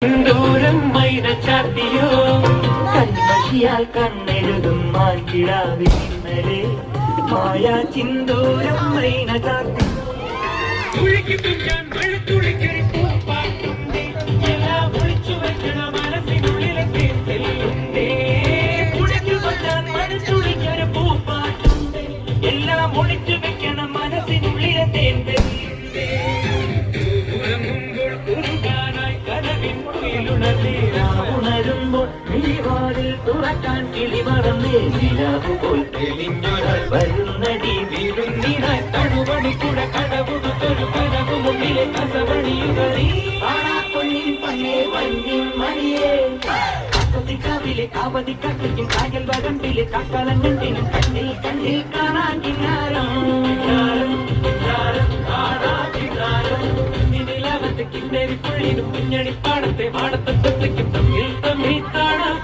ദൂരം മൈന ചാത്തിയോ കൺമഷിയാൽ കണ്ണെഴുതും മാൻകിടാവിന്നലെ മായ ചിന്തൂരം മൈന ചാത്തി ഞാൻ മഴത്തുള്ളിക്കറി പൂപ്പാട്ടുണ്ടേ എല്ലാം ഒളിച്ചു വെക്കണ മനസ്സിനുള്ളിലെ തേന്തലുണ്ടേ ഞാൻ മഴത്തുള്ളിക്കറി പൂപ്പാട്ടുണ്ടേ എല്ലാം ഒളിച്ചു വെക്കണ മനസ്സിനുള്ളിലെ തേന്തലുണ്ടേ ഉണരുമ്പോൾ വിളിവാതിൽ തുറക്കാൻ കിളി മറന്നേ നിലാവുപോൽ തെളിഞ്ഞൊരാൾ വരുന്നടി വീഴുന്നിനായി തണുപണിക്കൂടെ കടവുടുത്തൊരു കനവു മുന്നിലെ കസവണിയുകളി പൊന്നിൻ പന്നേ വന്യം മണിയേ കവിലെ അവധി കട്ടിക്കും കായൽ വരമ്പിലെ കക്കലം കണ്ടിനും കണ്ണിൽ കണ്ണിൽ കാണാൻ കിന്നാരം കിന്നേരി പുഴയിലും കുഞ്ഞണിപ്പാടത്തെ പാടത്തെ തമ്മിൽ തമ്മിൽ കാണാൻ